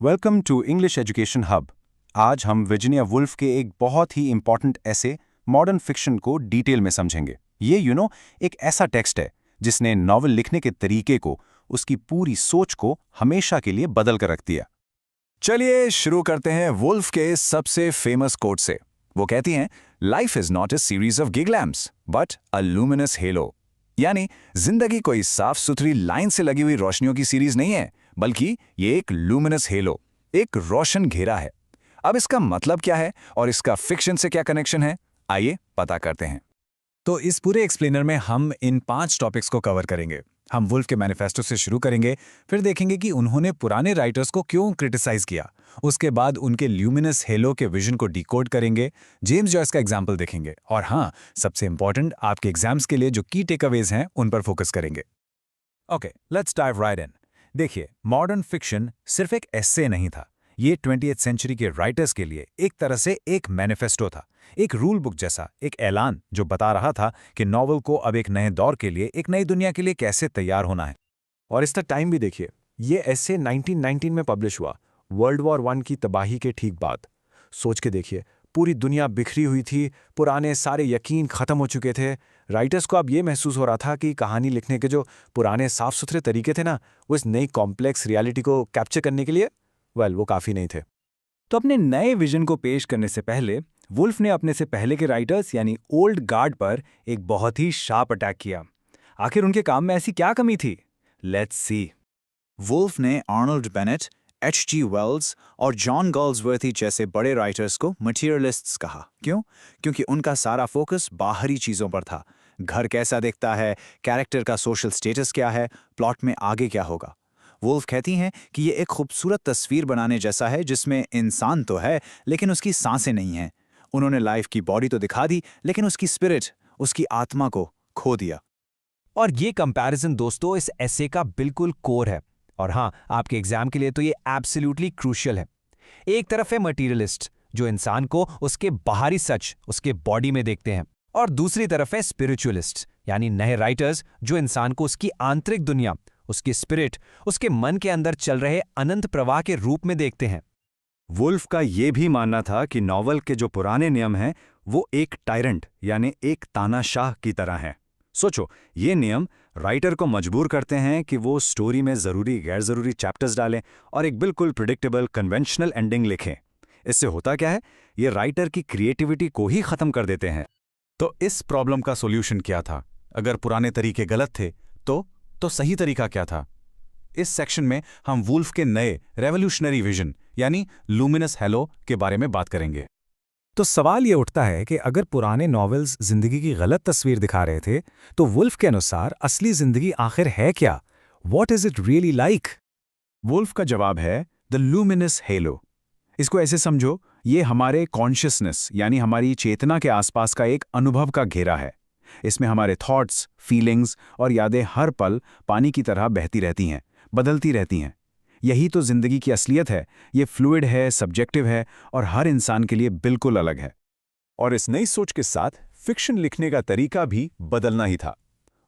Welcome to English education hub. आज हम Virginia Woolf के एक बहुत ही इंपॉर्टेंट ऐसे मॉडर्न फिक्शन को डिटेल में समझेंगे। ये एक ऐसा टेक्स्ट है जिसने नॉवल लिखने के तरीके को, उसकी पूरी सोच को हमेशा के लिए बदल कर रख दिया। चलिए शुरू करते हैं वुल्फ के सबसे फेमस कोट से। वो कहती हैं, life is not a series of gig lamps but a luminous hello. यानी जिंदगी कोई साफ सुथरी लाइन से लगी हुई रोशनियों की सीरीज नहीं है, बल्कि ये एक लूमिनस हेलो, एक रोशन घेरा है। अब इसका मतलब क्या है और इसका फिक्शन से क्या कनेक्शन है, आइए पता करते हैं। तो इस पूरे एक्सप्लेनर में हम इन 5 टॉपिक्स को कवर करेंगे। हम वुल्फ के मैनिफेस्टो से शुरू करेंगे, फिर देखेंगे कि उन्होंने पुराने राइटर्स को क्यों क्रिटिसाइज किया। उसके बाद उनके ल्यूमिनस हेलो के विजन को डिकोड करेंगे, जेम्स जॉयस का एग्जाम्पल देखेंगे, और हाँ, सबसे इंपॉर्टेंट आपके एग्जाम्स के लिए जो की टेकअवेज हैं उन पर फोकस करेंगे। ओके, लेट्स डाइव राइट इन। देखिए, मॉडर्न फिक्शन सिर्फ एक एस्से नहीं था। ये 20th सेंचुरी के राइटर्स के लिए एक तरह से एक मैनिफेस्टो था, एक रूल बुक जैसा, एक ऐलान जो बता रहा था कि नॉवल को अब एक नए दौर के लिए, एक नई दुनिया के लिए कैसे तैयार होना है। और इसका टाइम भी देखिए, ये ऐसे 1919 में पब्लिश हुआ, वर्ल्ड वॉर 1 की तबाही के ठीक बाद। सोच के देखिए, पूरी दुनिया बिखरी हुई थी, पुराने सारे यकीन खत्म हो चुके थे। राइटर्स को अब ये महसूस हो रहा था कि कहानी लिखने के जो पुराने साफ सुथरे तरीके थे ना, वो इस नई कॉम्प्लेक्स रियलिटी को कैप्चर करने के लिए वो काफ़ी नहीं थे। तो अपने नए विजन को पेश करने से पहले वुल्फ ने अपने से पहले के राइटर्स यानी ओल्ड गार्ड पर एक बहुत ही शार्प अटैक किया। आखिर उनके काम में ऐसी क्या कमी थी? Let's see. वुल्फ ने आर्नल्ड बेनेट, H.G. वेल्स और जॉन गॉल्सवर्थी जैसे बड़े राइटर्स को मटीरियलिस्ट्स कहा। क्यों? क्योंकि उनका सारा फोकस बाहरी चीज़ों पर था। घर कैसा दिखता है, कैरेक्टर का सोशल स्टेटस क्या है, प्लॉट में आगे क्या होगा। वुल्फ कहती हैं कि ये एक खूबसूरत तस्वीर बनाने जैसा है जिसमें इंसान तो है लेकिन उसकी सांसें नहीं हैं। उन्होंने लाइफ की बॉडी तो दिखा दी लेकिन उसकी स्पिरिट, उसकी आत्मा को खो दिया। और ये कंपैरिजन दोस्तों इस एसे का बिल्कुल कोर है। और हाँ, आपके एग्जाम के लिए तो ये एब्सोल्युटली क्रूशियल है। एक तरफ है मटीरियलिस्ट जो इंसान को उसके बाहरी सच, उसके बॉडी में देखते हैं, और दूसरी तरफ है स्पिरिचुअलिस्ट यानी नए राइटर्स जो इंसान को उसकी आंतरिक दुनिया, उसकी स्पिरिट, उसके मन के अंदर चल रहे अनंत प्रवाह के रूप में देखते हैं। वुल्फ का ये भी मानना था कि नॉवल के जो पुराने नियम हैं वो एक टायरेंट यानी एक तानाशाह की तरह हैं। सोचो, ये नियम राइटर को मजबूर करते हैं कि वो स्टोरी में ज़रूरी गैर ज़रूरी चैप्टर्स डालें और एक बिल्कुल प्रिडिक्टेबल कन्वेंशनल एंडिंग लिखें। इससे होता क्या है, ये राइटर की क्रिएटिविटी को ही ख़त्म कर देते हैं। तो इस प्रॉब्लम का सॉल्यूशन क्या था? अगर पुराने तरीके गलत थे तो सही तरीका क्या था? इस सेक्शन में हम वुल्फ के नए रेवोल्यूशनरी विजन यानी लूमिनस हेलो के बारे में बात करेंगे। तो सवाल ये उठता है कि अगर पुराने नॉवेल्स जिंदगी की गलत तस्वीर दिखा रहे थे, तो वुल्फ के अनुसार असली जिंदगी आखिर है क्या? What is it really like? Woolf का जवाब है द लूमिनस हेलो। इसको ऐसे समझो, ये हमारे कॉन्शियसनेस यानी हमारी चेतना के आसपास का एक अनुभव का घेरा है। इसमें हमारे थॉट्स, फीलिंग्स और यादें हर पल पानी की तरह बहती रहती हैं, बदलती रहती हैं। यही तो जिंदगी की असलियत है। ये फ्लूइड है, सब्जेक्टिव है और हर इंसान के लिए बिल्कुल अलग है। और इस नई सोच के साथ फिक्शन लिखने का तरीका भी बदलना ही था।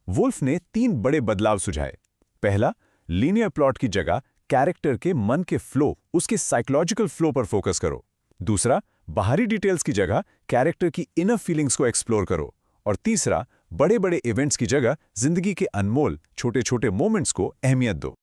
वुल्फ ने 3 बड़े बदलाव सुझाए। पहला, लीनियर प्लॉट की जगह कैरेक्टर के मन के फ्लो, उसके साइकोलॉजिकल फ्लो पर फोकस करो। दूसरा, बाहरी डिटेल्स की जगह कैरेक्टर की इनर फीलिंग्स को एक्सप्लोर करो। और तीसरा, बड़े बड़े इवेंट्स की जगह जिंदगी के अनमोल छोटे छोटे मोमेंट्स को अहमियत दो।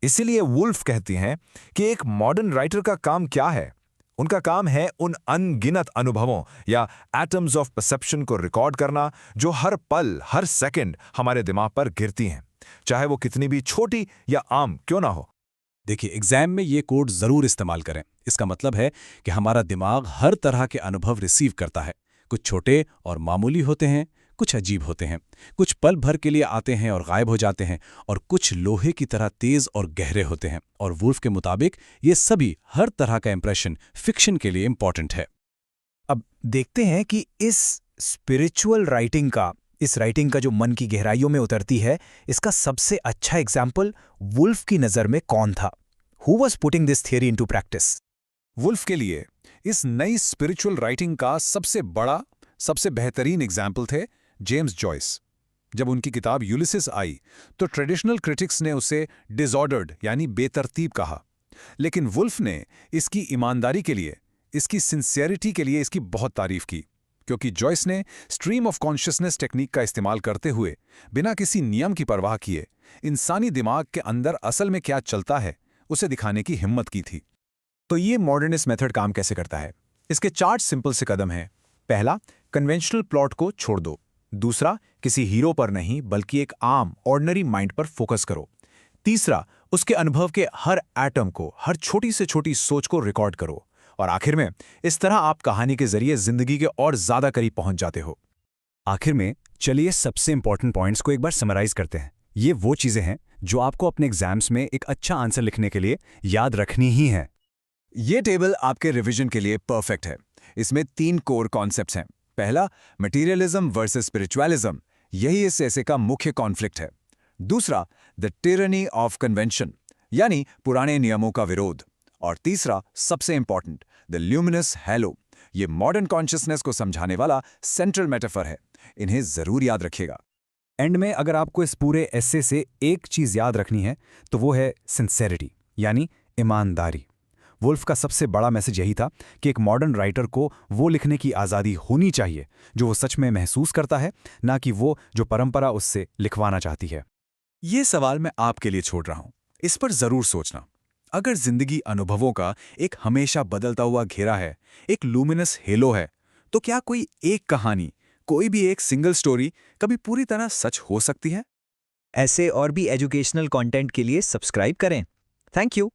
इसीलिए वुल्फ कहती हैं कि एक मॉडर्न राइटर का काम क्या है? उनका काम है उन अनगिनत अनुभवों या एटम्स ऑफ परसेप्शन को रिकॉर्ड करना जो हर पल, हर सेकंड हमारे दिमाग पर गिरती हैं, चाहे वो कितनी भी छोटी या आम क्यों ना हो। देखिए, एग्जाम में ये कोड जरूर इस्तेमाल करें। इसका मतलब है कि हमारा दिमाग हर तरह के अनुभव रिसीव करता है। कुछ छोटे और मामूली होते हैं, कुछ अजीब होते हैं, कुछ पल भर के लिए आते हैं और गायब हो जाते हैं, और कुछ लोहे की तरह तेज और गहरे होते हैं। और वुल्फ के मुताबिक ये सभी, हर तरह का इंप्रेशन फिक्शन के लिए इंपॉर्टेंट है। अब देखते हैं कि इस स्पिरिचुअल राइटिंग का, इस राइटिंग का जो मन की गहराइयों में उतरती है, इसका सबसे अच्छा एग्जाम्पल वुल्फ की नज़र में कौन था? Who was putting this theory into practice? Woolf के लिए इस नई स्पिरिचुअल राइटिंग का सबसे बड़ा, सबसे बेहतरीन एग्जाम्पल थे जेम्स जॉयस। जब उनकी किताब यूलिसिस आई तो ट्रेडिशनल क्रिटिक्स ने उसे डिसऑर्डर्ड यानी बेतरतीब कहा। लेकिन वुल्फ ने इसकी ईमानदारी के लिए, इसकी सिंसियरिटी के लिए इसकी बहुत तारीफ की, क्योंकि जॉयस ने स्ट्रीम ऑफ कॉन्शियसनेस टेक्निक का इस्तेमाल करते हुए बिना किसी नियम की परवाह किए इंसानी दिमाग के अंदर असल में क्या चलता है उसे दिखाने की हिम्मत की थी। तो ये मॉडर्निस्ट मेथड काम कैसे करता है? इसके 4 सिंपल से कदम हैं। पहला, कन्वेंशनल प्लॉट को छोड़ दो। दूसरा, किसी हीरो पर नहीं बल्कि एक आम ऑर्डिनरी माइंड पर फोकस करो। तीसरा, उसके अनुभव के हर एटम को, हर छोटी से छोटी सोच को रिकॉर्ड करो। और आखिर में, इस तरह आप कहानी के जरिए जिंदगी के और ज्यादा करीब पहुंच जाते हो। आखिर में चलिए सबसे इंपॉर्टेंट पॉइंट्स को एक बार समराइज करते हैं। ये वो चीजें हैं जो आपको अपने एग्जाम्स में एक अच्छा आंसर लिखने के लिए याद रखनी ही है। ये टेबल आपके रिवीजन के लिए परफेक्ट है। इसमें 3 कोर कॉन्सेप्ट्स हैं। पहला, मटेरियलिज्म वर्सेस स्पिरिचुअलिज्म, यही इस ऐसे का मुख्य कॉन्फ्लिक्ट है। दूसरा, द टिरनी ऑफ कन्वेंशन, यानी पुराने नियमों का विरोध। और तीसरा, सबसे इंपॉर्टेंट, द ल्यूमिनस हैलो, ये मॉडर्न कॉन्शियसनेस को समझाने वाला सेंट्रल मेटाफर है। इन्हें जरूर याद रखिएगा। एंड में अगर आपको इस पूरे एस्से से एक चीज याद रखनी है तो वो है सिंसेरिटी, यानी ईमानदारी। वुल्फ का सबसे बड़ा मैसेज यही था कि एक मॉडर्न राइटर को वो लिखने की आज़ादी होनी चाहिए जो वो सच में महसूस करता है, ना कि वो जो परंपरा उससे लिखवाना चाहती है। ये सवाल मैं आपके लिए छोड़ रहा हूं, इस पर जरूर सोचना। अगर जिंदगी अनुभवों का एक हमेशा बदलता हुआ घेरा है, एक लूमिनस हेलो है, तो क्या कोई एक कहानी, कोई भी एक सिंगल स्टोरी कभी पूरी तरह सच हो सकती है? ऐसे और भी एजुकेशनल कंटेंट के लिए सब्सक्राइब करें। Thank you.